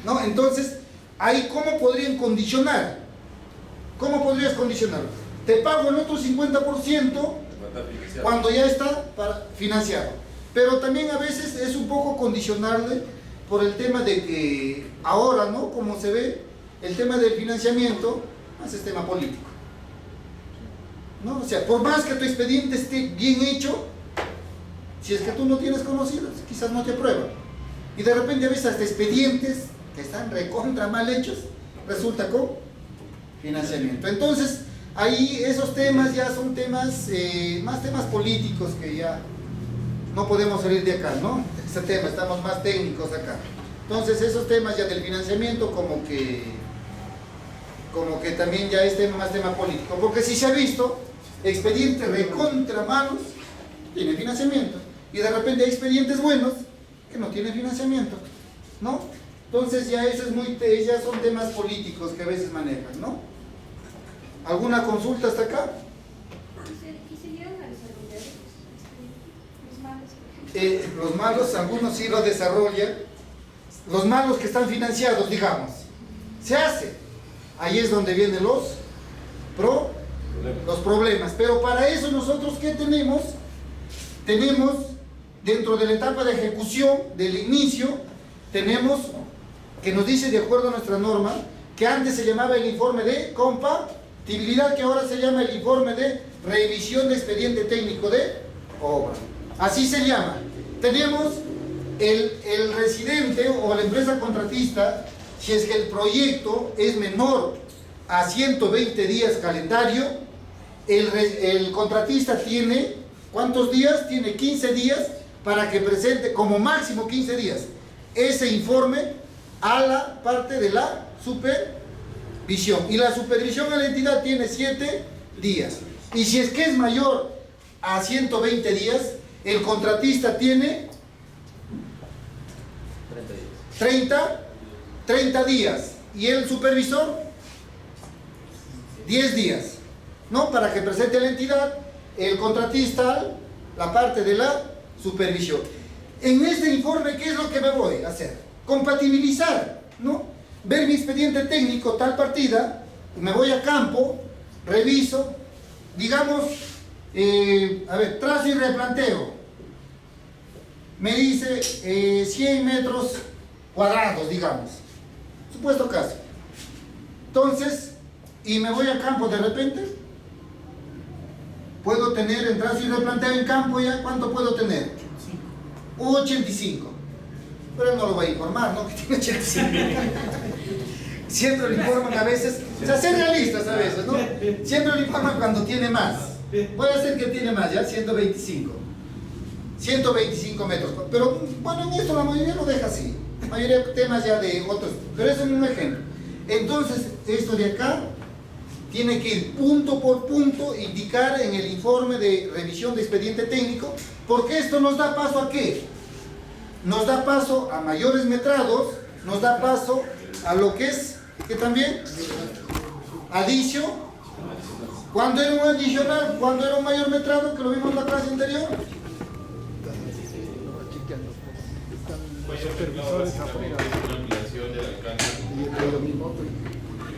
¿no? Entonces, ahí ¿cómo podrían condicionar? ¿Cómo podrías condicionarlo? Te pago el otro 50% cuando ya está financiado. Pero también a veces es un poco condicionarle por el tema de que ahora, ¿no? Como se ve, el tema del financiamiento más es tema político, ¿no? O sea, por más que tu expediente esté bien hecho, si es que tú no tienes conocidos, quizás no te aprueban. Y de repente a veces hasta expedientes que están recontra mal hechos, resulta con financiamiento. Entonces, ahí esos temas ya son temas, más temas políticos que ya no podemos salir de acá, ¿no? Ese tema, estamos más técnicos acá. Entonces, esos temas ya del financiamiento como que también ya es más tema político. Porque si se ha visto, expedientes recontra malos tienen financiamiento. Y de repente hay expedientes buenos que no tienen financiamiento, ¿no? Entonces ya eso es ya son temas políticos que a veces manejan, ¿no? ¿Alguna consulta hasta acá? ¿Y se llegan a desarrollar los malos, por ejemplo? Los malos, algunos sí lo desarrollan. Los malos que están financiados, digamos, se hace. Ahí es donde vienen los problemas. Pero para eso nosotros, ¿qué tenemos? Tenemos, dentro de la etapa de ejecución, del inicio, tenemos que nos dice, de acuerdo a nuestra norma, que antes se llamaba el informe de compatibilidad, que ahora se llama el informe de revisión de expediente técnico de obra. Así se llama. Tenemos el residente o la empresa contratista, si es que el proyecto es menor a 120 días calendario, el contratista tiene, ¿cuántos días? Tiene 15 días para que presente, como máximo 15 días, ese informe a la parte de la supervisión. Y la supervisión a la entidad tiene 7 días. Y si es que es mayor a 120 días, el contratista tiene 30 días. Y el supervisor, 10 días, ¿no? Para que presente a la entidad, el contratista, la parte de la supervisión. En este informe, ¿qué es lo que me voy a hacer? Compatibilizar, ¿no? Ver mi expediente técnico, tal partida, me voy a campo, reviso, digamos, trazo y replanteo. Me dice 100 metros cuadrados, digamos. Supuesto caso. Entonces, y me voy a campo de repente, puedo tener en trazo y replanteo en campo ya, ¿cuánto puedo tener? 85. Pero él no lo va a informar, ¿no? Que tiene 85. Siempre lo informan a veces, o sea, ser realistas a veces, ¿no? Siempre lo informan cuando tiene más. Puede ser que tiene más, ya, 125 metros. Pero bueno, en esto la mayoría lo deja así. La mayoría de temas ya de otros, pero eso es un ejemplo. Entonces, esto de acá tiene que ir punto por punto, indicar en el informe de revisión de expediente técnico, porque esto nos da paso a ¿qué? Nos da paso a mayores metrados, nos da paso a lo que es, que también, adicio, cuando era un adicional, cuando era un mayor metrado, que lo vimos en la clase anterior.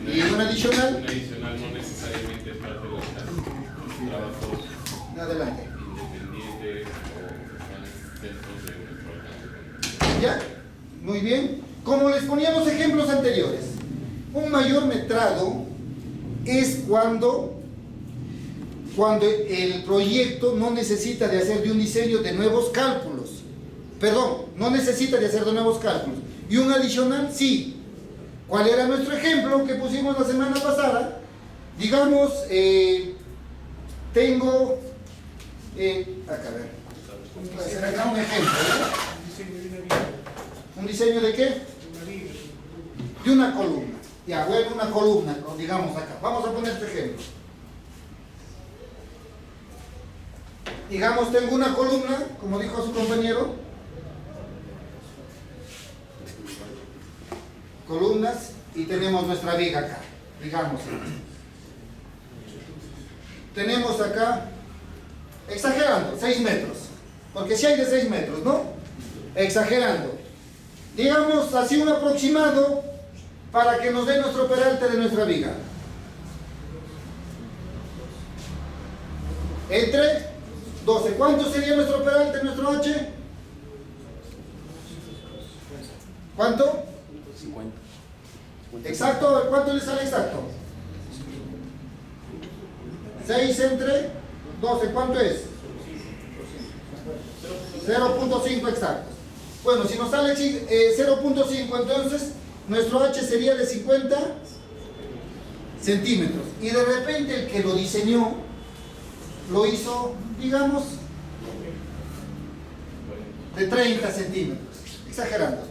Y un adicional. Un adicional no necesariamente es parte de los trabajos Adelante. independientes o dentro de nuestro alcance. ¿Ya? Muy bien. Como les ponía los ejemplos anteriores, un mayor metrado es cuando el proyecto no necesita de hacer de un diseño de nuevos cálculos. Perdón, no necesita de hacer de nuevos cálculos. Y un adicional, sí. ¿Cuál era nuestro ejemplo que pusimos la semana pasada? Digamos, tengo... acá, a ver. Acá un ejemplo, ¿no? ¿Un diseño de qué? De una columna. Ya, bueno, una columna, digamos acá. Vamos a poner este ejemplo. Digamos, tengo una columna, como dijo su compañero. Columnas, y tenemos nuestra viga acá, digamos. Tenemos acá, exagerando, 6 metros. Porque si hay de 6 metros, ¿no? Exagerando. digamos así un aproximado para que nos dé nuestro peralte de nuestra viga. Entre 12. ¿Cuánto sería nuestro peralte, nuestro H? ¿Cuánto? 50. Exacto, ¿cuánto le sale exacto? 6 entre 12, ¿cuánto es? 0.5 exacto. Bueno, si nos sale 0.5, entonces nuestro H sería de 50 centímetros. Y de repente el que lo diseñó, lo hizo, digamos, de 30 centímetros. Exagerando.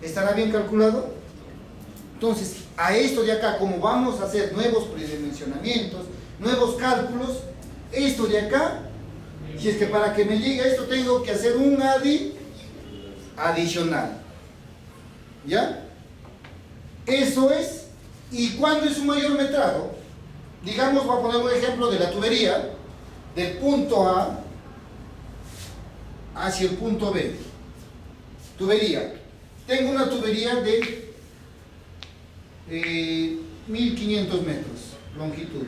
¿Estará bien calculado? Entonces, a esto de acá, como vamos a hacer nuevos predimensionamientos, nuevos cálculos, esto de acá, si es que para que me llegue a esto tengo que hacer un adicional. ¿Ya? Eso es. ¿Y cuándo es un mayor metrado? Digamos, voy a poner un ejemplo de la tubería, del punto A hacia el punto B. Tubería. Tengo una tubería de 1500 metros, longitud.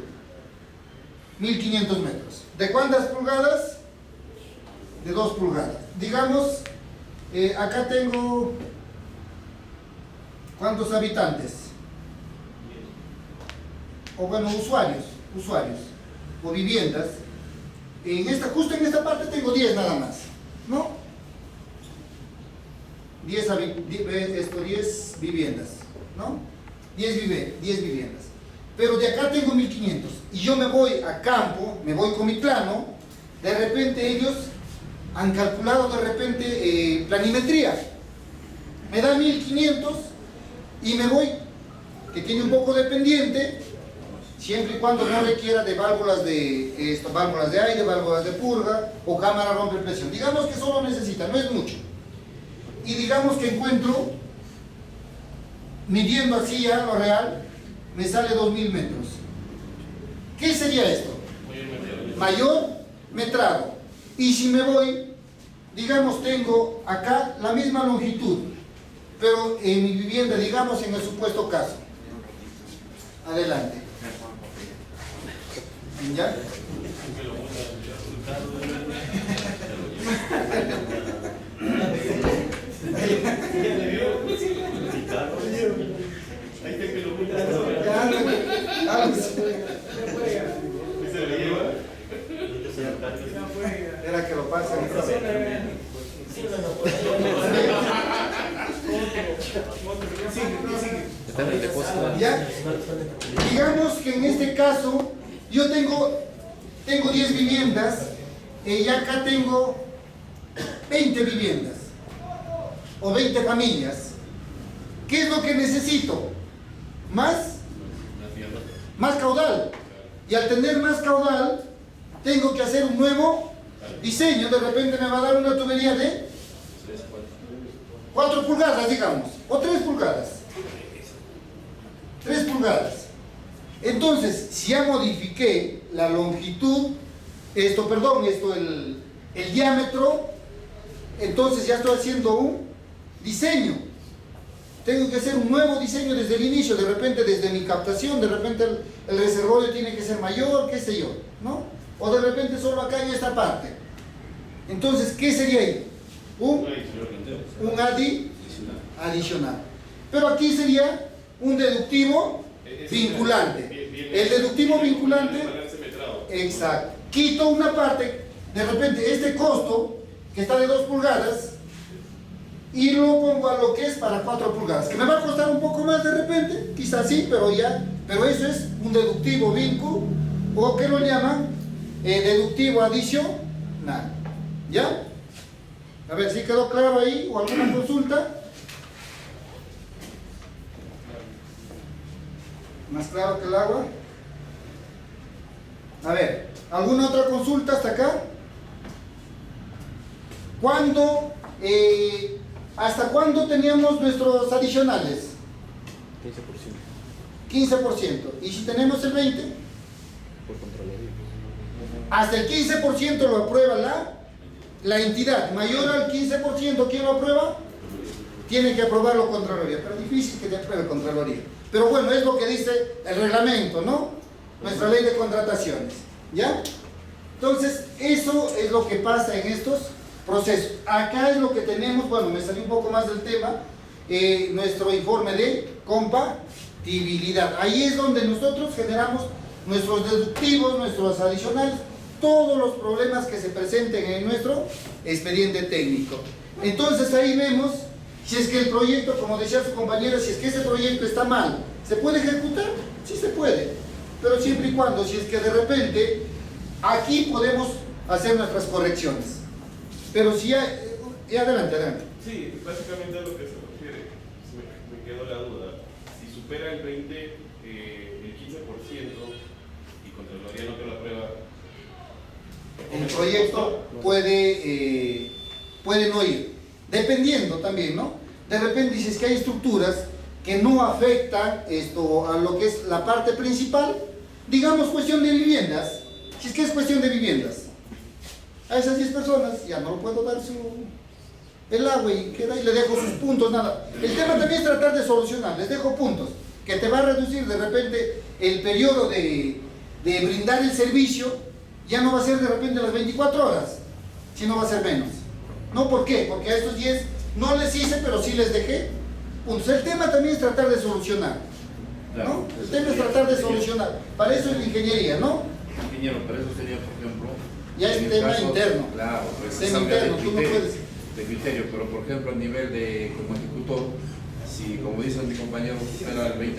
1500 metros. ¿De cuántas pulgadas? De 2 pulgadas. Digamos, acá tengo, ¿cuántos habitantes? O bueno, usuarios, o viviendas. Justo en esta parte tengo 10 nada más, ¿no? 10 viviendas, ¿no? 10 viviendas. Pero de acá tengo 1500 y yo me voy a campo, me voy con mi plano. De repente ellos han calculado planimetría, me da 1500 y me voy, que tiene un poco de pendiente, siempre y cuando no requiera de válvulas de aire, válvulas de purga o cámara rompe presión. Digamos que solo necesita, no es mucho. Y digamos que encuentro, midiendo así ya lo real, me sale 2000 metros. ¿Qué sería esto? Mayor metrado. Y si me voy, digamos, tengo acá la misma longitud, pero en mi vivienda, digamos, en el supuesto caso. Adelante. ¿Ya? Era que lo pasen. ¿Ya? Digamos que en este caso yo tengo 10 viviendas y acá tengo 20 viviendas o 20 familias. ¿Qué es lo que necesito? Más caudal. Y al tener más caudal tengo que hacer un nuevo diseño. De repente me va a dar una tubería de 4 pulgadas, digamos, o 3 pulgadas. 3 pulgadas. Entonces, si ya modifiqué la longitud, el diámetro, entonces ya estoy haciendo un diseño. Tengo que hacer un nuevo diseño desde el inicio, de repente desde mi captación, de repente el reservorio tiene que ser mayor, qué sé yo, ¿no? O de repente solo acá en esta parte. Entonces, ¿qué sería ahí? Un adicional. Pero aquí sería un deductivo vinculante. El deductivo vinculante, exacto. Quito una parte, de repente este costo, que está de 2 pulgadas, y lo pongo a lo que es para 4 pulgadas, que me va a costar un poco más de repente, quizás sí, pero eso es un deductivo vincu, o que lo llaman deductivo adicional. ¿Ya? A ver si quedó claro ahí, o alguna consulta. Más claro que el agua. A ver, ¿alguna otra consulta hasta acá? ¿Hasta cuándo teníamos nuestros adicionales? 15%. ¿Y si tenemos el 20%? Por Contraloría. Hasta el 15% lo aprueba la entidad. Mayor al 15%, ¿quién lo aprueba? tiene que aprobarlo Contraloría, pero difícil que te apruebe Contraloría. Pero bueno, es lo que dice el reglamento, ¿no? Nuestra ley de contrataciones, ¿ya? Entonces, eso es lo que pasa en estos procesos. Acá es lo que tenemos, bueno, me salí un poco más del tema, nuestro informe de compatibilidad. Ahí es donde nosotros generamos nuestros deductivos, nuestros adicionales, todos los problemas que se presenten en nuestro expediente técnico. Entonces ahí vemos si es que el proyecto, como decía su compañera, si es que ese proyecto está mal, ¿se puede ejecutar? Sí se puede, pero siempre y cuando, si es que de repente aquí podemos hacer nuestras correcciones. Pero si ya, adelante. Sí, básicamente a lo que se refiere, me quedó la duda. Si supera el 20, el 15% y Contraloría no te lo aprueba, el proyecto puede no ir, dependiendo también, ¿no? De repente dices que hay estructuras que no afectan a lo que es la parte principal, digamos cuestión de viviendas. Si es que es cuestión de viviendas, a esas 10 personas ya no puedo dar el agua y queda y le dejo sus puntos, nada. El tema también es tratar de solucionar, les dejo puntos, que te va a reducir de repente el periodo de brindar el servicio, ya no va a ser de repente las 24 horas, sino va a ser menos. ¿No? ¿Por qué? Porque a estos 10 no les hice, pero sí les dejé puntos. El tema también es tratar de solucionar, ¿no? El tema es tratar de solucionar. Para eso es la ingeniería, ¿no? Ingeniero, pero eso sería, por ejemplo, ya es tema interno. Claro, pues tema interno, tú no puedes. De criterio, pero por ejemplo, a nivel de como ejecutor, si como dice mi compañero, supera el 20%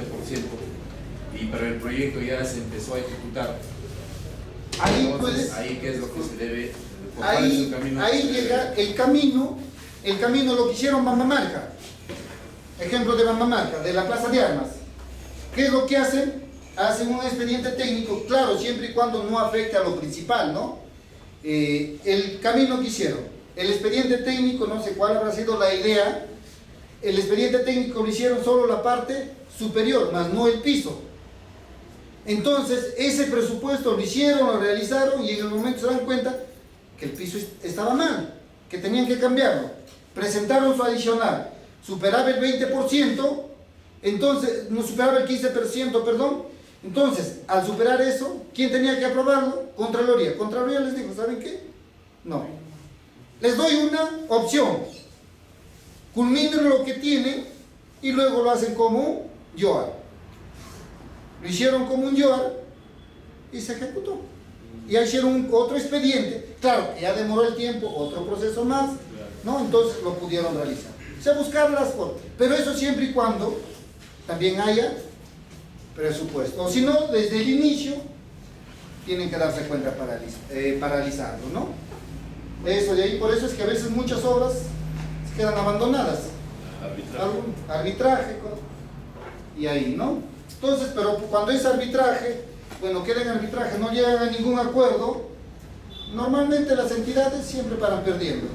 y para el proyecto ya se empezó a ejecutar, ahí entonces, puedes. ahí qué es lo que se debe. Ahí llega el camino lo que hicieron Bambamarca. Ejemplo de Bambamarca, de la Plaza de Armas. ¿Qué es lo que hacen? Hacen un expediente técnico, claro, siempre y cuando no afecte a lo principal, ¿no? El camino que hicieron, el expediente técnico, no sé cuál habrá sido la idea, el expediente técnico lo hicieron solo la parte superior, más no el piso. Entonces, ese presupuesto lo hicieron, lo realizaron y en el momento se dan cuenta que el piso estaba mal, que tenían que cambiarlo. Presentaron su adicional, superaba el 20%, entonces, no superaba el 15%, perdón. Entonces, al superar eso, ¿quién tenía que aprobarlo? Contraloría. Contraloría les dijo, ¿saben qué? No. Les doy una opción. Culminen lo que tienen y luego lo hacen como un YOAR. Lo hicieron como un YOAR y se ejecutó. Y ahí hicieron otro expediente. Claro, ya demoró el tiempo, otro proceso más, ¿no? Entonces lo pudieron realizar. O sea, buscar las formas. Pero eso siempre y cuando también haya presupuesto. O si no, desde el inicio tienen que darse cuenta paralizarlo, ¿no? Eso de ahí, por eso es que a veces muchas obras se quedan abandonadas. Arbitraje. Y ahí, ¿no? Entonces, pero cuando es arbitraje, bueno, queda en arbitraje, no llegan a ningún acuerdo, normalmente las entidades siempre paran perdiendo,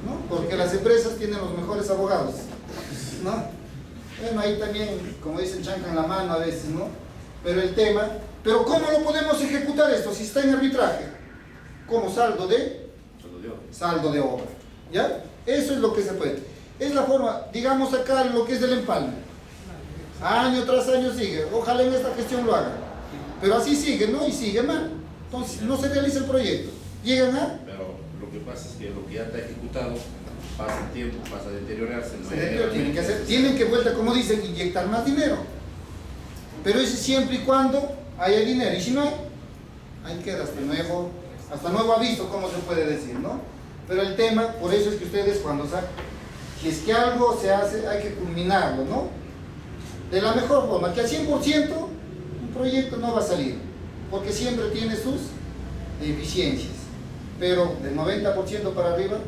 ¿no? Porque las empresas tienen los mejores abogados, ¿no? Bueno, ahí también, como dicen, chancan la mano a veces, ¿no? Pero el tema, pero ¿cómo lo podemos ejecutar esto si está en arbitraje? Como saldo de obra, ¿ya? Eso es lo que se puede. Es la forma, digamos acá lo que es del empalme. Año tras año sigue, ojalá en esta gestión lo hagan. Pero así sigue, ¿no? Y sigue mal. Entonces no se realiza el proyecto. Llegan a... Pero lo que pasa es que lo que ya está ejecutado pasa el tiempo, pasa a deteriorarse. Tienen que vuelta, como dicen, inyectar más dinero. Pero eso siempre y cuando haya dinero. Y si no hay, ahí queda hasta nuevo aviso, como se puede decir, ¿no? Pero el tema, por eso es que ustedes cuando sacan, si es que algo se hace, hay que culminarlo, ¿no? De la mejor forma, que al 100% un proyecto no va a salir, porque siempre tiene sus deficiencias, pero del 90% para arriba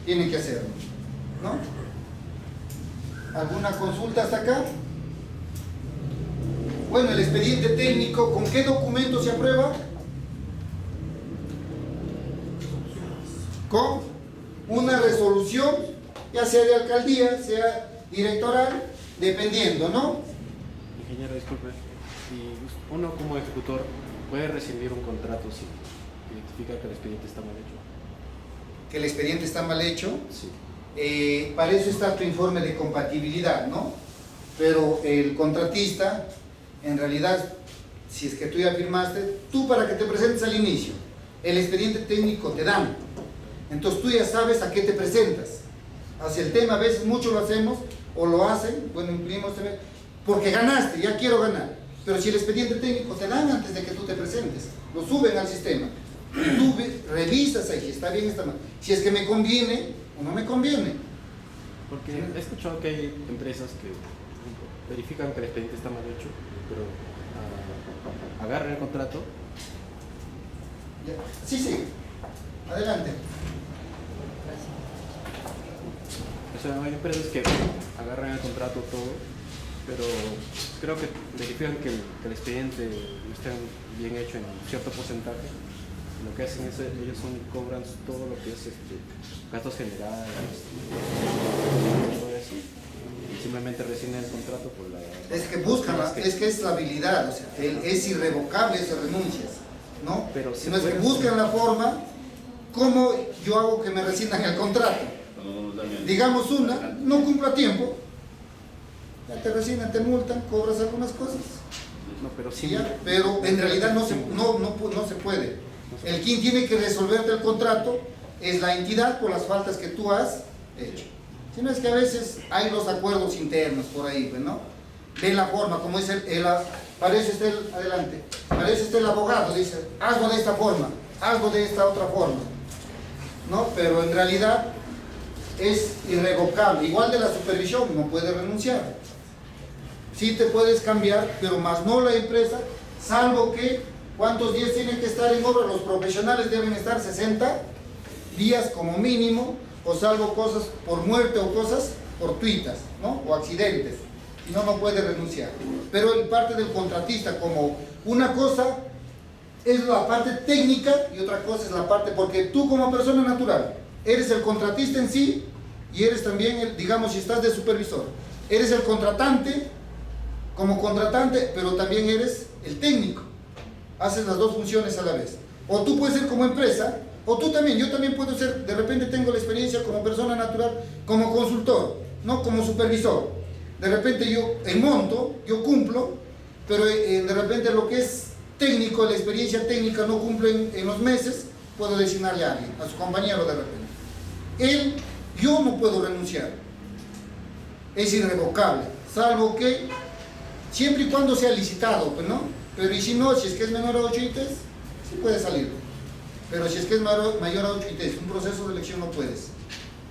tienen que hacerlo, ¿no? ¿Alguna consulta hasta acá? Bueno, el expediente técnico, ¿con qué documento se aprueba? Con una resolución, ya sea de alcaldía, sea directoral, dependiendo, ¿no? Ingeniero, disculpe, si uno como ejecutor puede rescindir un contrato si identifica que el expediente está mal hecho. ¿Que el expediente está mal hecho? Sí. Para eso está tu informe de compatibilidad, ¿no? Pero el contratista, en realidad, si es que tú ya firmaste, tú para que te presentes al inicio, el expediente técnico te dan. Entonces tú ya sabes a qué te presentas. Hacia el tema, a veces mucho lo hacemos, o lo hacen, bueno, imprimimos también, porque ganaste, ya quiero ganar. Pero si el expediente técnico te dan antes de que tú te presentes, lo suben al sistema, tú revisas ahí si está bien, está mal. Si es que me conviene o no me conviene. Porque he escuchado que hay empresas que, por ejemplo, verifican que el expediente está mal hecho, pero agarran el contrato. Ya. Sí, sí, adelante. O sea, hay empresas que agarran el contrato todo, pero creo que verifican que el expediente esté bien hecho en cierto porcentaje. Lo que hacen es, ellos cobran todo lo que es gastos generales, todo eso. Y simplemente rescinden el contrato por la... Es que buscan, es que es la habilidad, o sea, es irrevocable esas renuncias, ¿no? Pero si no es que buscan la forma, ¿cómo yo hago que me rescindan el contrato? Digamos una, no cumplo a tiempo, ya te rescinden, te multan, cobras algunas cosas. No, pero sí. ¿Ya? Pero en realidad no se puede. El quien tiene que resolverte el contrato es la entidad por las faltas que tú has hecho. Si no es que a veces hay los acuerdos internos por ahí, pues, ¿no? Ven la forma, como dice parece el abogado, dice, hazlo de esta forma, hazlo de esta otra forma, ¿no? Pero en realidad es irrevocable. Igual de la supervisión, no puedes renunciar. Sí te puedes cambiar, pero más no la empresa, salvo que, ¿cuántos días tienen que estar en obra? Los profesionales deben estar 60 días como mínimo, o salvo cosas por muerte o cosas fortuitas, ¿no? O accidentes. Si no, no puede renunciar. Pero en parte del contratista, como una cosa es la parte técnica y otra cosa es la parte, porque tú como persona natural eres el contratista en sí y eres también, digamos, si estás de supervisor, eres el contratante como contratante, pero también eres el técnico. Haces las dos funciones a la vez. O tú puedes ser como empresa, o tú también, yo también puedo ser, de repente tengo la experiencia como persona natural, como consultor, no como supervisor. De repente yo monto, yo cumplo, pero de repente lo que es técnico, la experiencia técnica no cumple en los meses, puedo designarle a alguien, a su compañero de repente. Yo no puedo renunciar, es irrevocable, salvo que, siempre y cuando sea licitado, pues, ¿no? Pero y si no, si es que es menor a 8 ITs, sí puede salir. Pero si es que es mayor a 8 ITs, un proceso de elección no puedes,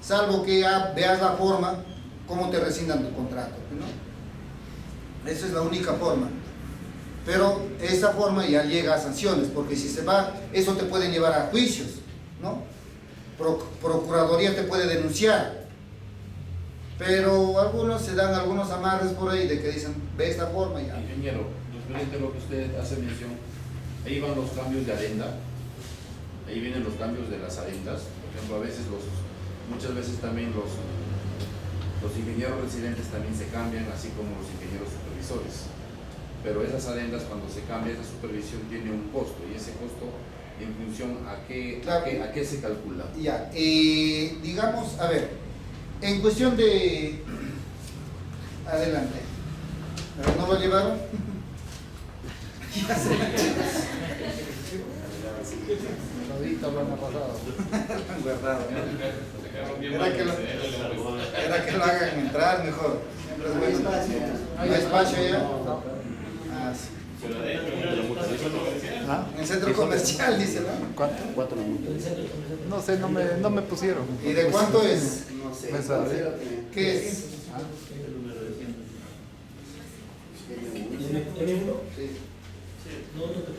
salvo que ya veas la forma, cómo te rescindan tu contrato, ¿no? Esa es la única forma. Pero esa forma ya llega a sanciones, porque si se va, eso te puede llevar a juicios, ¿no? Procuraduría te puede denunciar. Pero algunos se dan algunos amarres por ahí de que dicen, ve esta forma y ya. Ingeniero, referente a lo que usted hace mención, ahí van los cambios de adenda, ahí vienen los cambios de las adendas. Por ejemplo, a veces muchas veces también los ingenieros residentes también se cambian, así como los ingenieros supervisores. Pero esas adendas, cuando se cambia esa supervisión, tiene un costo, y ese costo, en función a qué, claro, a qué se calcula. Ya, digamos, a ver, en cuestión de... Adelante. ¿No lo llevaron? Ya sé. Todito lo han pasado. Guardado. Era que lo hagan entrar mejor. Siempre es bueno. ¿No hay espacio ya? Ah, sí. En el centro comercial, dice, ¿no? ¿Cuánto la multa? No sé, no me pusieron. ¿Y de cuánto es? No sé. Me sabe. ¿Qué es?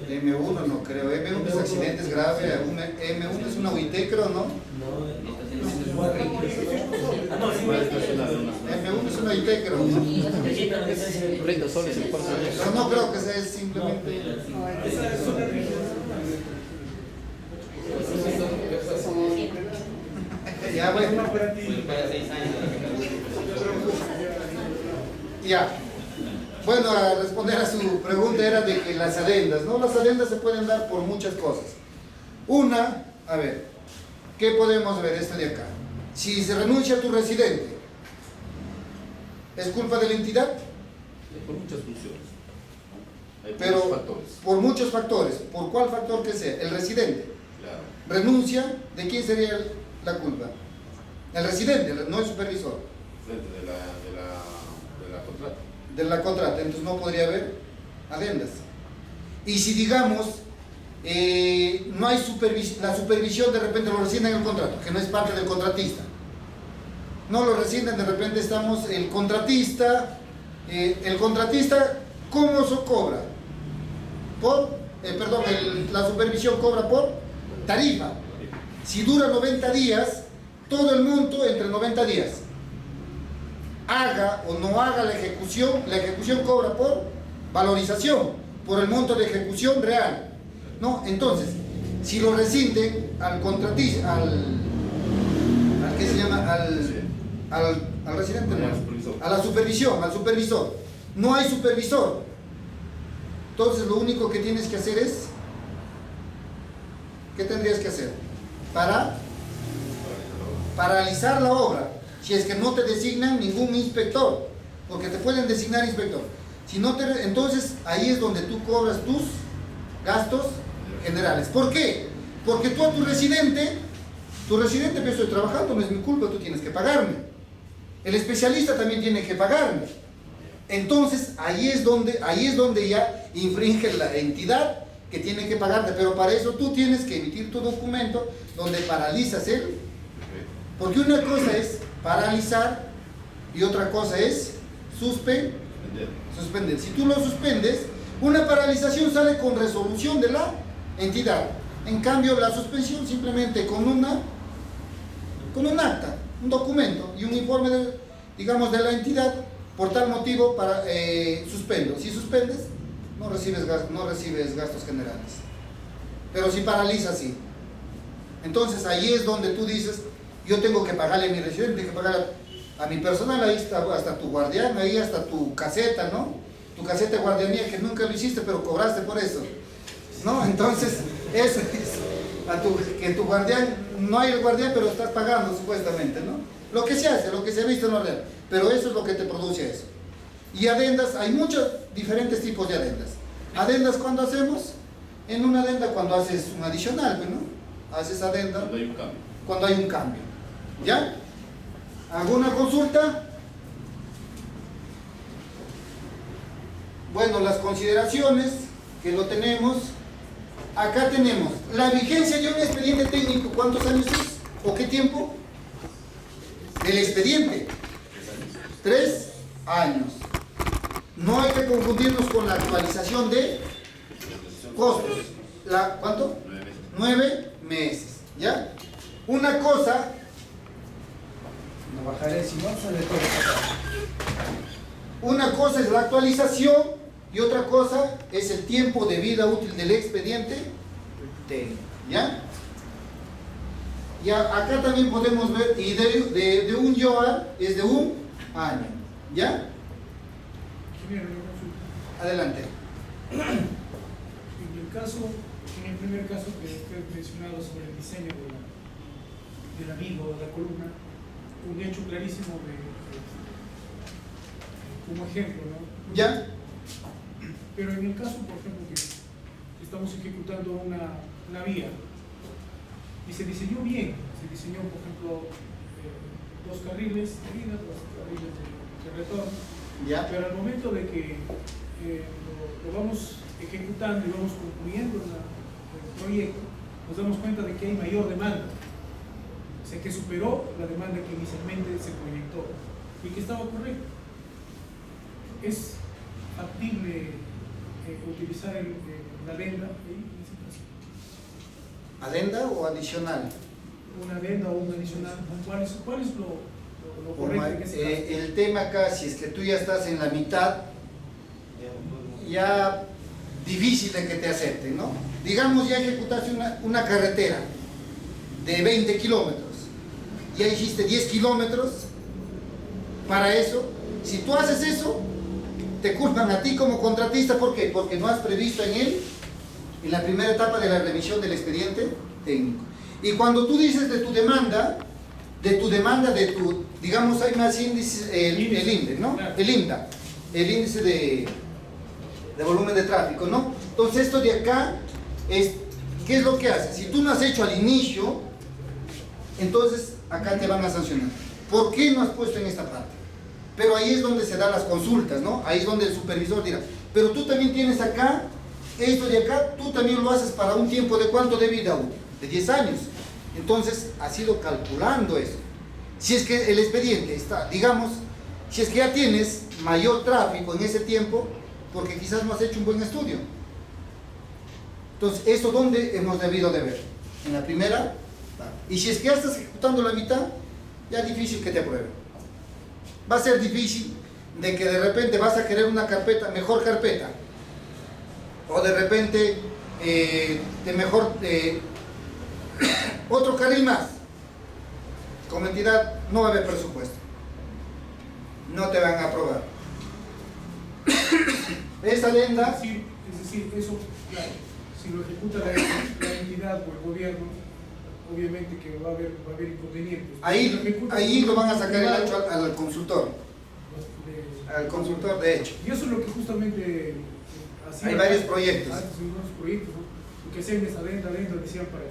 M1 no creo, M1 es accidentes graves, M1 es una UIT, creo, ¿no? M1 es una UIT, creo. 30 soles el cuarto día. Pero no creo que sea simplemente... Ya, bueno. Ya. Bueno, a responder a su pregunta era de que las adendas, ¿no? Las adendas se pueden dar por muchas cosas. Una, a ver, ¿qué podemos ver? Esta de acá. Si se renuncia a tu residente, ¿es culpa de la entidad? Por muchas funciones. Hay Pero muchos factores. por muchos factores. ¿Por cuál factor que sea? El residente. Claro. Renuncia, ¿de quién sería la culpa? El residente, no el supervisor. Frente de la contrata. De la contrata, entonces no podría haber adendas. Y si digamos, no hay la supervisión, de repente lo rescinden el contrato, que no es parte del contratista. No lo rescinden, de repente estamos, el contratista, ¿cómo se cobra? La supervisión cobra por tarifa. Si dura 90 días, todo el monto entre 90 días. Haga o no haga la ejecución cobra por valorización, por el monto de ejecución real, ¿no? Entonces, si lo rescinden al contratista, ¿qué se llama? Al residente, no, a la supervisión, al supervisor, no hay supervisor, entonces lo único que tienes que hacer es, ¿qué tendrías que hacer? Paralizar la obra, si es que no te designan ningún inspector, porque te pueden designar inspector. Si no entonces ahí es donde tú cobras tus gastos generales. ¿Por qué? Porque tú a tu residente, pero estoy trabajando, no es mi culpa, tú tienes que pagarme. El especialista también tiene que pagarme. Entonces ahí es donde ya infringe la entidad que tiene que pagarte, pero para eso tú tienes que emitir tu documento donde paralizas él. Porque una cosa es paralizar y otra cosa es suspender. Si tú lo suspendes, una paralización sale con resolución de la entidad. En cambio, la suspensión simplemente con un acta, un documento y un informe de la entidad, por tal motivo suspendo. Si suspendes, no recibes gastos generales. Pero si paralizas, sí. Entonces ahí es donde tú dices, yo tengo que pagarle a mi residente, tengo que pagarle a mi personal, ahí está hasta tu guardián, ahí hasta tu caseta, ¿no? Tu caseta de guardianía que nunca lo hiciste, pero cobraste por eso, ¿no? Entonces, eso es, que tu guardián, no hay el guardián, pero estás pagando supuestamente, ¿no? Lo que se hace, lo que se ha visto en lo real, pero eso es lo que te produce eso. Y adendas, hay muchos diferentes tipos de adendas. Adendas, ¿cuándo hacemos? En una adenda cuando haces un adicional, ¿no? Haces adenda cuando hay un cambio. ¿Ya? ¿Alguna consulta? Bueno, las consideraciones que lo tenemos. Acá tenemos la vigencia de un expediente técnico. ¿Cuántos años es? ¿O qué tiempo? Del expediente. 3 años. No hay que confundirnos con la actualización de costos. ¿Cuánto? 9 meses. ¿Ya? Una cosa, No bajaré, si no, sale todo. una cosa es la actualización y otra cosa es el tiempo de vida útil del expediente técnico. ¿Ya? Y acá también podemos ver, y de un YOAR es de 1 año. ¿Ya? Adelante. En el primer caso que usted mencionaba sobre el diseño de la viga o de la columna, un hecho clarísimo como ejemplo, ¿no? ¿Ya? Pero en el caso, por ejemplo, que estamos ejecutando una vía y se diseñó bien, se diseñó, por ejemplo, 2 carriles de ida, 2 carriles de retorno, ¿Ya? pero al momento de que lo vamos ejecutando y vamos concluyendo el proyecto, nos damos cuenta de que hay mayor demanda, o sea, que superó la demanda que inicialmente se proyectó y que estaba correcta. ¿Es factible utilizar la adenda en ese caso? ¿Adenda o adicional? Una adenda o un adicional. ¿Cuál es lo correcto en ese caso? El tema acá, si es que tú ya estás en la mitad, ya difícil de que te acepten, ¿no? Digamos, ya ejecutaste una carretera de 20 kilómetros, ya hiciste 10 kilómetros. Para eso, si tú haces eso, te culpan a ti como contratista. ¿Por qué? Porque no has previsto en la primera etapa de la revisión del expediente técnico. Y cuando tú dices de tu demanda, de tu demanda, de tu, digamos, hay más índices, el índice, ¿no? Claro. El INDA, el índice de volumen de tráfico, ¿no? Entonces esto de acá es, ¿qué es lo que hace? Si tú no has hecho al inicio, entonces acá te van a sancionar. ¿Por qué no has puesto en esta parte? Pero ahí es donde se dan las consultas, ¿no? Ahí es donde el supervisor dirá, pero tú también tienes acá, esto de acá, tú también lo haces para un tiempo de ¿cuánto de vida útil? De 10 años. Entonces, has ido calculando eso. Si es que el expediente está, digamos, si es que ya tienes mayor tráfico en ese tiempo, porque quizás no has hecho un buen estudio. Entonces, ¿eso dónde hemos debido de ver? En la primera. Y si es que ya estás ejecutando la mitad, ya es difícil que te aprueben. Va a ser difícil de que de repente vas a querer una carpeta, mejor carpeta. O de repente, otro carril más. Como entidad no va a haber presupuesto. No te van a aprobar. Esa lenda. Es decir, eso, claro, si lo ejecuta la entidad o el gobierno, obviamente que va a haber inconvenientes. Ahí lo van a sacar el ancho al consultor. Al consultor de hecho. Y eso es lo que justamente hacía. Hay varios proyectos. Antes, unos proyectos, ¿no? Lo que hacían es adentro, decían, para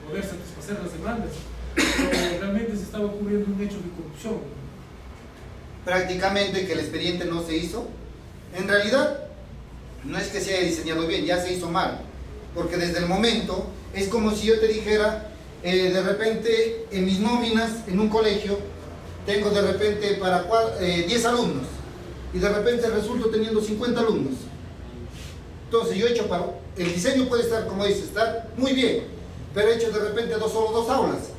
poder satisfacer las demandas. Pero realmente se estaba ocurriendo un hecho de corrupción. Prácticamente que el expediente no se hizo. En realidad, no es que se haya diseñado bien, ya se hizo mal. Porque desde el momento, es como si yo te dijera, de repente en mis nóminas, en un colegio, tengo de repente para 10 alumnos. Y de repente resulto teniendo 50 alumnos. Entonces yo he hecho para... El diseño puede estar, como dice, estar muy bien, pero he hecho de repente solo dos aulas.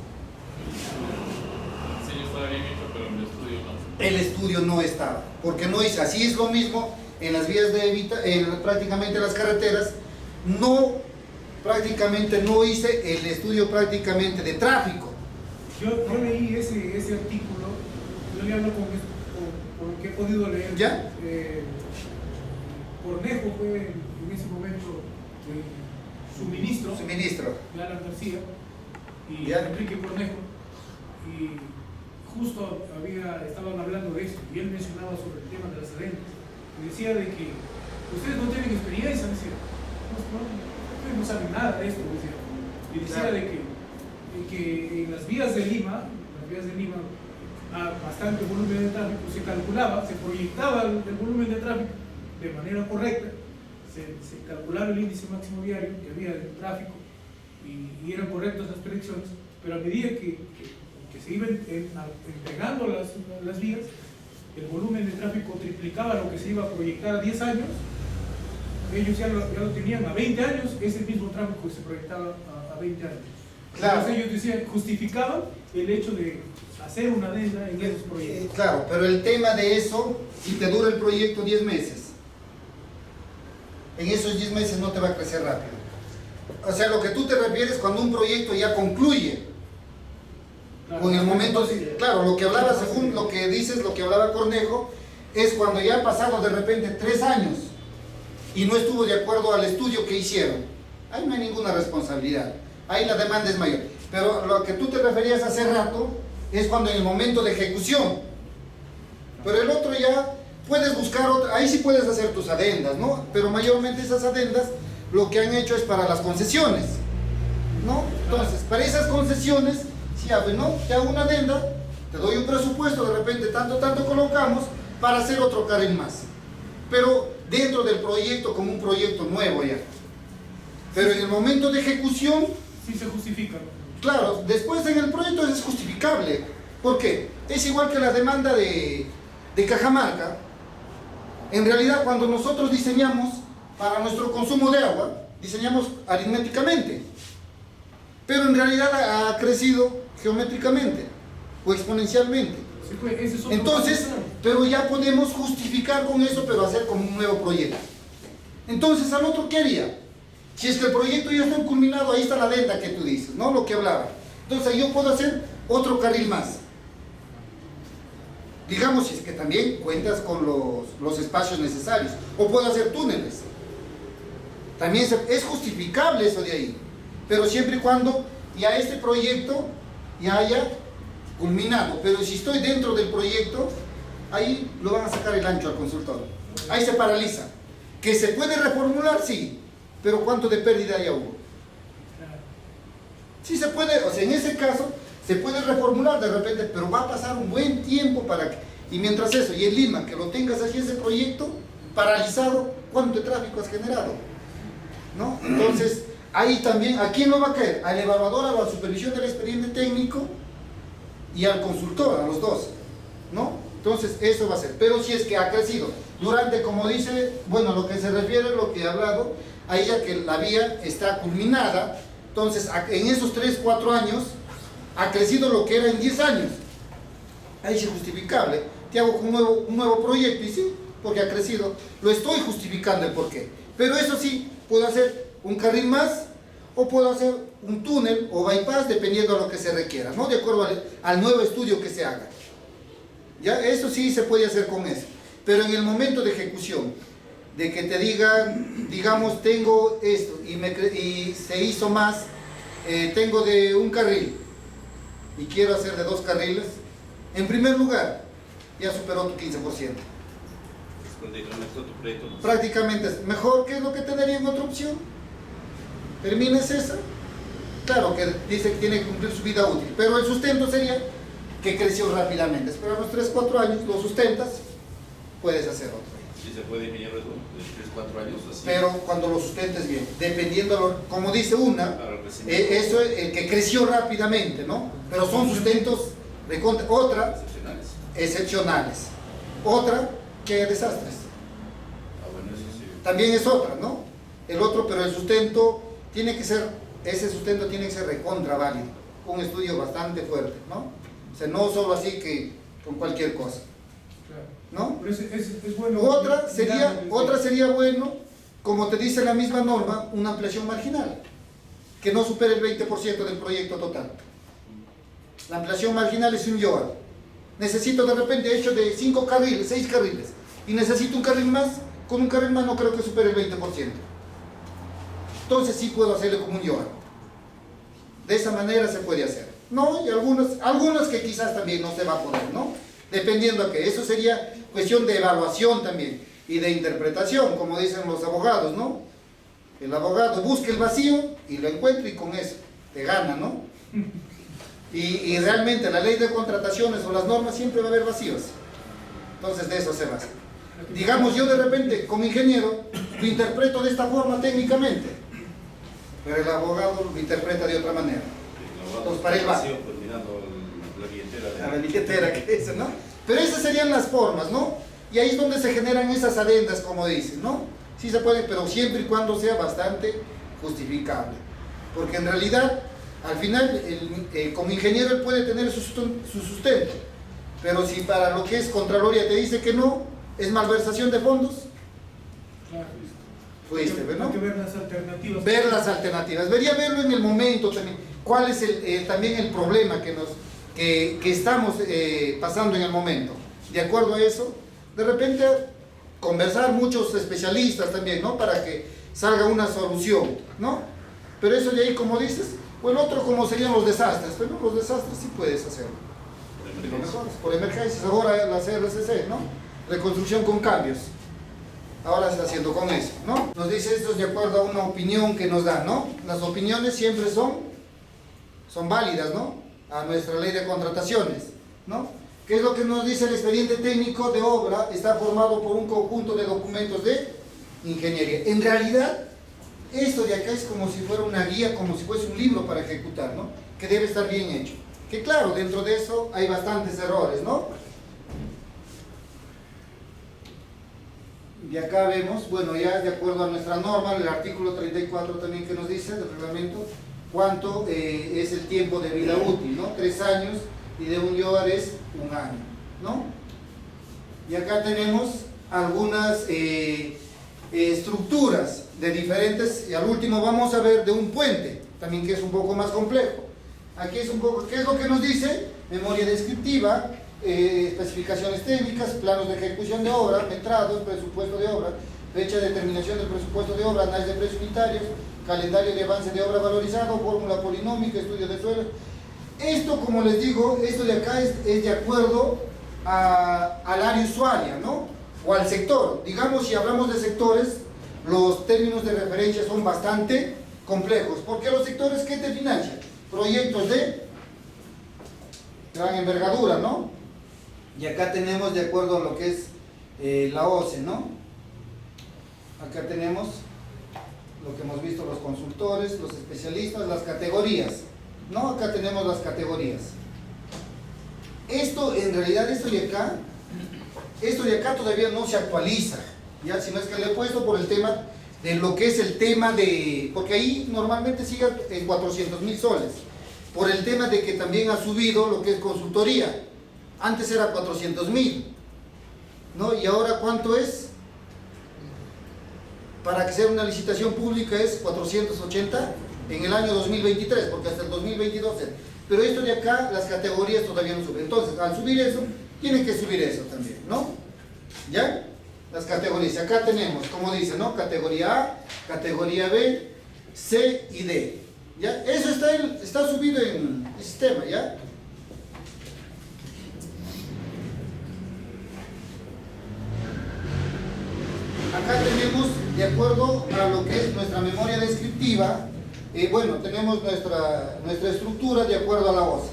El diseño estaba bien hecho, pero el estudio no. El estudio no estaba, porque no hice. Así es lo mismo en las vías de prácticamente las carreteras. Prácticamente no hice el estudio prácticamente de tráfico. Yo leí ese artículo, yo le hablo con lo que he podido leer. ¿Ya? Cornejo fue en ese momento su ministro. Su ministro. Alan García y ¿Ya? Enrique Cornejo, y justo estaban hablando de esto y él mencionaba sobre el tema de las adendas y decía de que ustedes no tienen experiencia, decía, ustedes no saben nada de esto, decía. Y decía Claro. de que en las vías de Lima a bastante volumen de tráfico se calculaba, se proyectaba el volumen de tráfico de manera correcta, se calculaba el índice máximo diario que había de tráfico y eran correctas las predicciones, pero a medida que se iban entregando las vías, el volumen de tráfico triplicaba lo que se iba a proyectar a 10 años, ellos ya lo tenían a 20 años, ese mismo tráfico que se proyectaba a 20 años. Claro. Entonces ellos decían, justificaban el hecho de hacer una adenda en esos proyectos. Claro, pero el tema de eso, si te dura el proyecto 10 meses, en esos 10 meses no te va a crecer rápido. O sea, lo que tú te refieres cuando un proyecto ya concluye, Claro, o en el momento, claro, lo que hablaba, según lo que dices, lo que hablaba Cornejo, es cuando ya han pasado de repente 3 años y no estuvo de acuerdo al estudio que hicieron. Ahí no hay ninguna responsabilidad, ahí la demanda es mayor. Pero lo que tú te referías hace rato es cuando en el momento de ejecución. Pero el otro ya puedes buscar otra, ahí sí puedes hacer tus adendas, ¿no? Pero mayormente esas adendas lo que han hecho es para las concesiones, ¿no? Entonces, para esas concesiones, si ¿no? Te hago una adenda, te doy un presupuesto, de repente tanto colocamos para hacer otro carril más. Pero dentro del proyecto como un proyecto nuevo ya. Pero en el momento de ejecución, Sí se justifica. claro, después en el proyecto es justificable. ¿Por qué? Es igual que la demanda de Cajamarca. En realidad, cuando nosotros diseñamos para nuestro consumo de agua, diseñamos aritméticamente. Pero en realidad ha crecido geométricamente o exponencialmente. Sí, pues, ese es otro Entonces, caso. pero ya podemos justificar con eso, pero hacer como un nuevo proyecto. Entonces, al otro, ¿qué haría? Si es que el proyecto ya está culminado, ahí está la adenda que tú dices, ¿no? Lo que hablaba. Entonces, yo puedo hacer otro carril más. Digamos, si es que también cuentas con los espacios necesarios. O puedo hacer túneles. También es justificable eso de ahí. Pero siempre y cuando ya este proyecto ya haya culminado, pero si estoy dentro del proyecto, ahí lo van a sacar el ancho al consultor. Ahí se paraliza. ¿Que se puede reformular? Sí, pero ¿cuánto de pérdida ya hubo? Sí se puede, o sea, en ese caso se puede reformular de repente, pero va a pasar un buen tiempo para que, y mientras eso, y en Lima, que lo tengas así ese proyecto paralizado, ¿cuánto de tráfico has generado? ¿No? Entonces, ahí también, ¿a quién lo va a caer? Al evaluador, a la supervisión del expediente técnico y al consultor, a los dos, ¿no? Entonces, eso va a ser. Pero si es que ha crecido durante, como dice, bueno, lo que se refiere a lo que he hablado, ahí ya que la vía está culminada, entonces, en esos 3, 4 años, ha crecido lo que era en 10 años. Ahí sí es justificable. Te hago un nuevo proyecto y sí, porque ha crecido. Lo estoy justificando el porqué. Pero eso sí, puedo hacer un carril más o puedo hacer un túnel o bypass dependiendo de lo que se requiera, ¿no? De acuerdo al nuevo estudio que se haga. ¿Ya? Eso sí se puede hacer con eso. Pero en el momento de ejecución, de que te digan, digamos, tengo esto y se hizo más, tengo de un carril y quiero hacer de 2 carriles, en primer lugar, ya superó tu 15%. Prácticamente es mejor. ¿Qué es lo que tendría en otra opción? Termines esa. Claro que dice que tiene que cumplir su vida útil, pero el sustento sería que creció rápidamente. Espera los 3, 4 años, lo sustentas, puedes hacer otro. Sí se puede ingeniar eso, de 3, 4 años así. Pero cuando lo sustentes bien, dependiendo, como dice una, eso es el que creció rápidamente, ¿no? Pero son sustentos de contra. Otra, excepcionales. Otra, que haya desastres. Bueno, eso sí. También es otra, ¿no? El otro, pero el sustento tiene que ser, ese sustento tiene que ser recontra válido, un estudio bastante fuerte, ¿no? O sea, no solo así que con cualquier cosa, ¿no? Pero es bueno. Otra sería bueno, como te dice la misma norma, una ampliación marginal, que no supere el 20% del proyecto total. La ampliación marginal es un YOA. Necesito de repente hecho de 5 carriles, 6 carriles, y necesito un carril más. Con un carril más no creo que supere el 20%. Entonces sí puedo hacerle como un YOA. De esa manera se puede hacer, ¿no? Y algunas que quizás también no se va a poder, ¿no? Dependiendo a que eso sería cuestión de evaluación también y de interpretación, como dicen los abogados, ¿no? El abogado busca el vacío y lo encuentra y con eso te gana, ¿no? Y realmente la ley de contrataciones o las normas siempre va a haber vacíos. Entonces de eso se basa. Digamos, yo de repente como ingeniero lo interpreto de esta forma técnicamente, pero el abogado lo interpreta de otra manera. Entonces para él va. La billetera que es, ¿no? Pero esas serían las formas, ¿no? Y ahí es donde se generan esas adendas, como dicen, ¿no? Sí se puede, pero siempre y cuando sea bastante justificable. Porque en realidad, al final, como ingeniero él puede tener su sustento. Pero si para lo que es Contraloría te dice que no, es malversación de fondos, Claro. fuiste, ¿no? Hay que ver las alternativas. Ver las alternativas. Debería verlo en el momento también. ¿Cuál es también el problema que estamos pasando en el momento? De acuerdo a eso, de repente conversar muchos especialistas también, ¿no? Para que salga una solución, ¿no? Pero eso de ahí, como dices, o el otro como serían los desastres, pero los desastres sí puedes hacerlo. Por emergencias, ahora la CRCC, ¿no? Reconstrucción con cambios. Ahora se está haciendo con eso, ¿no? Nos dice esto es de acuerdo a una opinión que nos da, ¿no? Las opiniones siempre son válidas, ¿no? A nuestra ley de contrataciones, ¿no? ¿Qué es lo que nos dice el expediente técnico de obra? Está formado por un conjunto de documentos de ingeniería. En realidad, esto de acá es como si fuera una guía, como si fuese un libro para ejecutar, ¿no? Que debe estar bien hecho. Que claro, dentro de eso hay bastantes errores, ¿no? Y acá vemos, bueno, ya de acuerdo a nuestra norma, el artículo 34 también que nos dice del reglamento, cuánto es el tiempo de vida útil, ¿no? 3 años y de un YOAR es 1 año, ¿no? Y acá tenemos algunas estructuras de diferentes, y al último vamos a ver de un puente, también que es un poco más complejo. Aquí es un poco, ¿qué es lo que nos dice? Memoria descriptiva, especificaciones técnicas, planos de ejecución de obra, metrados, presupuesto de obra, fecha de determinación del presupuesto de obra, análisis de precios unitarios, calendario de avance de obra valorizado, fórmula polinómica, estudio de suelo. Esto, como les digo, esto de acá es de acuerdo al área usuaria, ¿no? O al sector. Digamos, si hablamos de sectores, los términos de referencia son bastante complejos. Porque los sectores, ¿qué te financian? Proyectos de gran envergadura, ¿no? Y acá tenemos de acuerdo a lo que es la OCE, ¿no? Acá tenemos lo que hemos visto, los consultores, los especialistas, las categorías, ¿no? Acá tenemos las categorías. Esto, en realidad, esto de acá todavía no se actualiza, ¿ya? Si no es que le he puesto por el tema de lo que es el tema de, porque ahí normalmente sigue en 400.000 soles, por el tema de que también ha subido lo que es consultoría. Antes era 400.000, ¿no? Y ahora, ¿cuánto es? Para que sea una licitación pública es 480 en el año 2023, porque hasta el 2022 es. Pero esto de acá, las categorías todavía no suben. Entonces, al subir eso, tienen que subir eso también, ¿no? ¿Ya? Las categorías. Acá tenemos, como dice, ¿no? Categoría A, categoría B, C y D. ¿Ya? Eso está subido en el sistema, ¿ya? Acá tenemos, de acuerdo a lo que es nuestra memoria descriptiva, bueno, tenemos nuestra estructura de acuerdo a la OCE.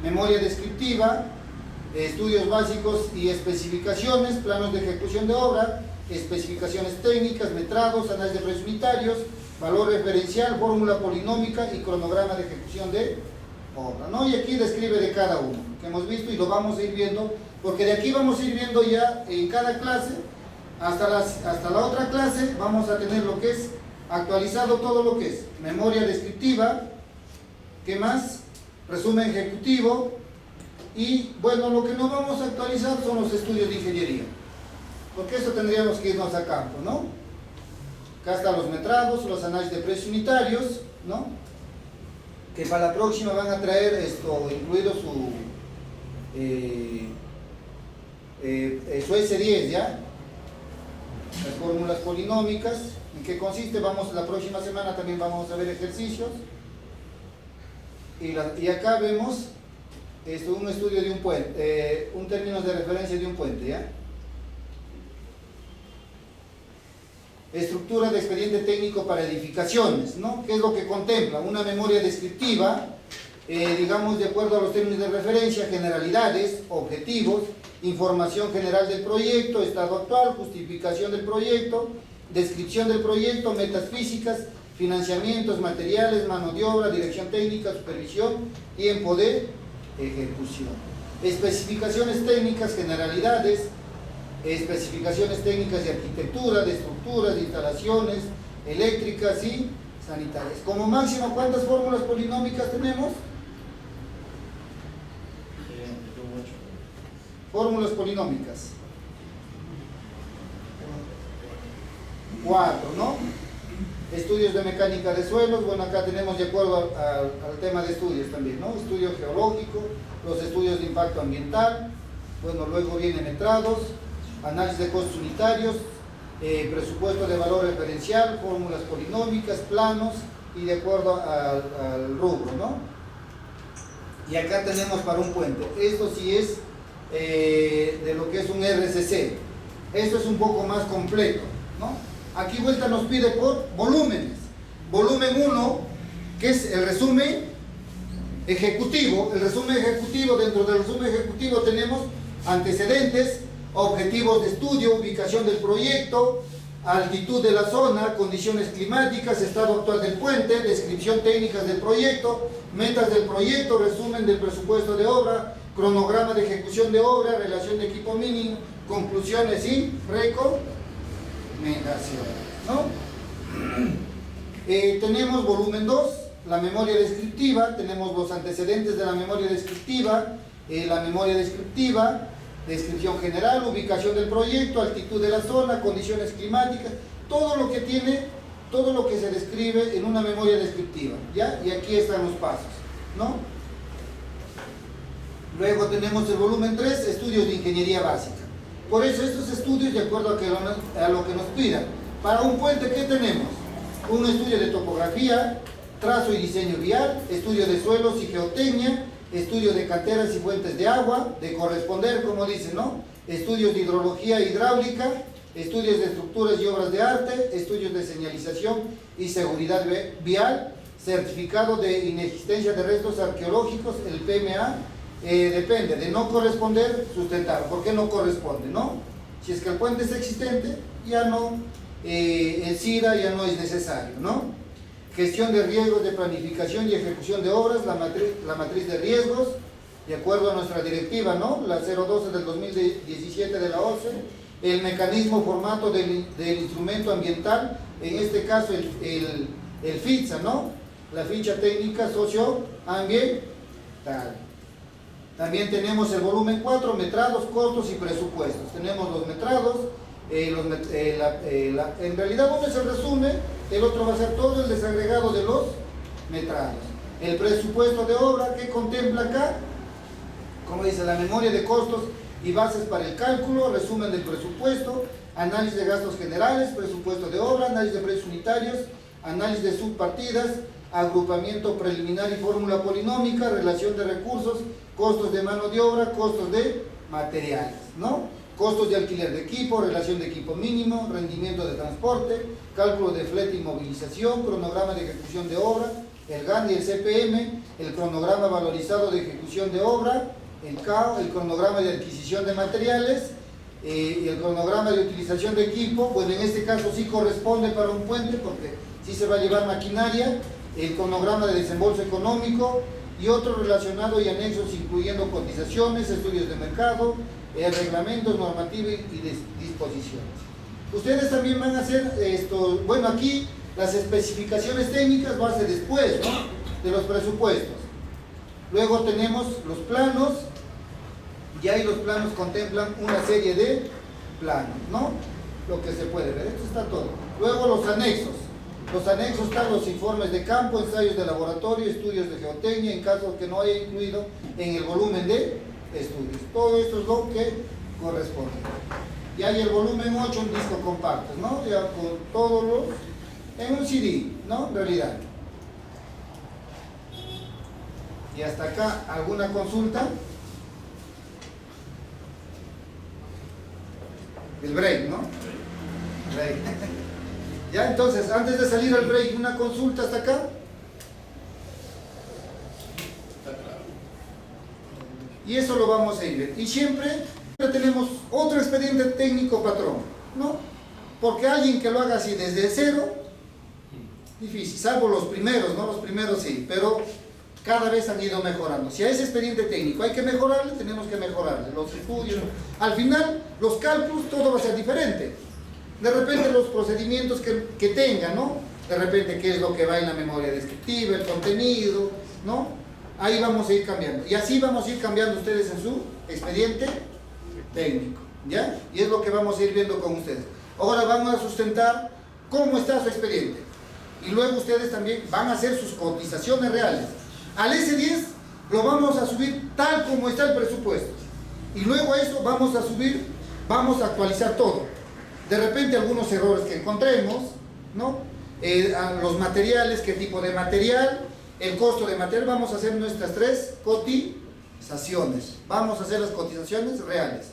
Memoria descriptiva, estudios básicos y especificaciones, planos de ejecución de obra, especificaciones técnicas, metrados, análisis de precios unitarios, valor referencial, fórmula polinómica y cronograma de ejecución de obra, ¿no? Y aquí describe de cada uno, que hemos visto y lo vamos a ir viendo, porque de aquí vamos a ir viendo ya en cada clase, hasta la otra clase, vamos a tener lo que es actualizado todo lo que es memoria descriptiva, ¿qué más? Resumen ejecutivo, y bueno, lo que no vamos a actualizar son los estudios de ingeniería, porque eso tendríamos que irnos a campo, ¿no? Acá están los metrados, los análisis de precios unitarios, ¿no? Que para la próxima van a traer esto, incluido su S10, ¿ya? Las fórmulas polinómicas, ¿en qué consiste? La próxima semana también vamos a ver ejercicios. Y acá vemos un estudio de un puente, un término de referencia de un puente, ¿ya? Estructura de expediente técnico para edificaciones, ¿no? ¿Qué es lo que contempla? Una memoria descriptiva, digamos, de acuerdo a los términos de referencia, generalidades, objetivos, información general del proyecto, estado actual, justificación del proyecto, descripción del proyecto, metas físicas, financiamientos, materiales, mano de obra, dirección técnica, supervisión, tiempo de ejecución. Especificaciones técnicas, generalidades, especificaciones técnicas de arquitectura, de estructuras, de instalaciones eléctricas y sanitarias. Como máximo, ¿cuántas fórmulas polinómicas tenemos? Fórmulas polinómicas. 4, ¿no? Estudios de mecánica de suelos, bueno, acá tenemos de acuerdo al tema de estudios también, ¿no? Estudio geológico, los estudios de impacto ambiental, bueno, luego vienen metrados, análisis de costos unitarios, presupuesto de valor referencial, fórmulas polinómicas, planos y de acuerdo al rubro, ¿no? Y acá tenemos para un puente, esto sí es de lo que es un RCC, esto es un poco más completo, ¿no? Aquí vuelta nos pide por volúmenes. Volumen 1, que es el resumen ejecutivo. El resumen ejecutivo, dentro del resumen ejecutivo tenemos antecedentes, objetivos de estudio, ubicación del proyecto, altitud de la zona, condiciones climáticas, estado actual del puente, descripción técnica del proyecto, metas del proyecto, resumen del presupuesto de obra, cronograma de ejecución de obra, relación de equipo mínimo, conclusiones y recomendaciones, ¿no? Tenemos volumen 2, la memoria descriptiva, tenemos los antecedentes de la memoria descriptiva, descripción general, ubicación del proyecto, altitud de la zona, condiciones climáticas, todo lo que se describe en una memoria descriptiva, ¿ya? Y aquí están los pasos, ¿no? Luego tenemos el volumen 3, estudios de ingeniería básica. Por eso estos estudios, de acuerdo a lo que nos pidan. Para un puente, ¿qué tenemos? Un estudio de topografía, trazo y diseño vial, estudio de suelos y geotecnia, estudio de canteras y fuentes de agua, de corresponder, como dice, ¿no? Estudios de hidrología e hidráulica, estudios de estructuras y obras de arte, estudios de señalización y seguridad vial, certificado de inexistencia de restos arqueológicos, el PMA, depende, de no corresponder, sustentar. ¿Por qué no corresponde, no? Si es que el puente es existente, ya no, el CIRA ya no es necesario, ¿no? Gestión de riesgos de planificación y ejecución de obras, la matriz de riesgos, de acuerdo a nuestra directiva, ¿no? La 012 del 2017 de la OCDE, el mecanismo formato del instrumento ambiental, en este caso el FITSA, ¿no? La ficha técnica socioambiental. También tenemos el volumen 4, metrados, costos y presupuestos. Tenemos los metrados, en realidad uno es el resumen, el otro va a ser todo el desagregado de los metrados. El presupuesto de obra que contempla acá, como dice, la memoria de costos y bases para el cálculo, resumen del presupuesto, análisis de gastos generales, presupuesto de obra, análisis de precios unitarios, análisis de subpartidas, agrupamiento preliminar y fórmula polinómica, relación de recursos, costos de mano de obra, costos de materiales, ¿no? Costos de alquiler de equipo, relación de equipo mínimo, rendimiento de transporte, cálculo de flete y movilización, cronograma de ejecución de obra, el GAN y el CPM, el cronograma valorizado de ejecución de obra, el CAO, el cronograma de adquisición de materiales, y el cronograma de utilización de equipo. Bueno, en este caso sí corresponde para un puente porque sí se va a llevar maquinaria, el cronograma de desembolso económico y otros relacionados y anexos incluyendo cotizaciones, estudios de mercado, reglamentos, normativas y disposiciones. Ustedes también van a hacer esto, bueno, aquí las especificaciones técnicas va a ser después, ¿no? De los presupuestos. Luego tenemos los planos, y ahí los planos contemplan una serie de planos, ¿no? Lo que se puede ver, esto está todo. Luego los anexos. Los anexos están los informes de campo, ensayos de laboratorio, estudios de geotecnia, en caso que no haya incluido en el volumen de estudios. Todo esto es lo que corresponde. Y hay el volumen 8, un disco compacto, ¿no? Ya con todos los, en un CD, ¿no? En realidad. Y hasta acá, ¿alguna consulta? El break, ¿no? Break. Ya, entonces, antes de salir al break, una consulta hasta acá. Y eso lo vamos a ir viendo. Y siempre tenemos otro expediente técnico, patrón, ¿no? Porque alguien que lo haga así desde cero, difícil, salvo los primeros, ¿no? Los primeros sí, pero cada vez han ido mejorando. Si a ese expediente técnico hay que mejorarle, tenemos que mejorarle. Los estudios, al final, los cálculos, todo va a ser diferente. De repente los procedimientos que tenga, ¿no? De repente qué es lo que va en la memoria descriptiva, el contenido, ¿no? Ahí vamos a ir cambiando. Y así vamos a ir cambiando ustedes en su expediente técnico, ¿ya? Y es lo que vamos a ir viendo con ustedes. Ahora vamos a sustentar cómo está su expediente. Y luego ustedes también van a hacer sus cotizaciones reales. Al S10 lo vamos a subir tal como está el presupuesto. Y luego a eso vamos a subir, vamos a actualizar todo. De repente algunos errores que encontremos, ¿no? Los materiales, qué tipo de material, el costo de material, vamos a hacer nuestras 3 cotizaciones. Vamos a hacer las cotizaciones reales.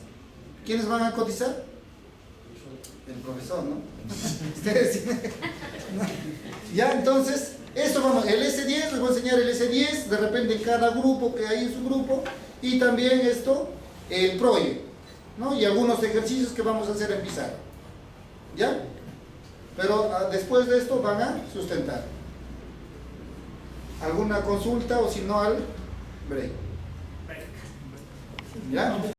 ¿Quiénes van a cotizar? El profesor, ¿no? Ustedes. Ya, entonces, esto vamos, el S10, les voy a enseñar el S10, de repente en cada grupo que hay en su grupo, y también esto, el proyecto, ¿no? Y algunos ejercicios que vamos a hacer en pizarra. ¿Ya? Pero después de esto van a sustentar. ¿Alguna consulta o si no al break? ¿Ya?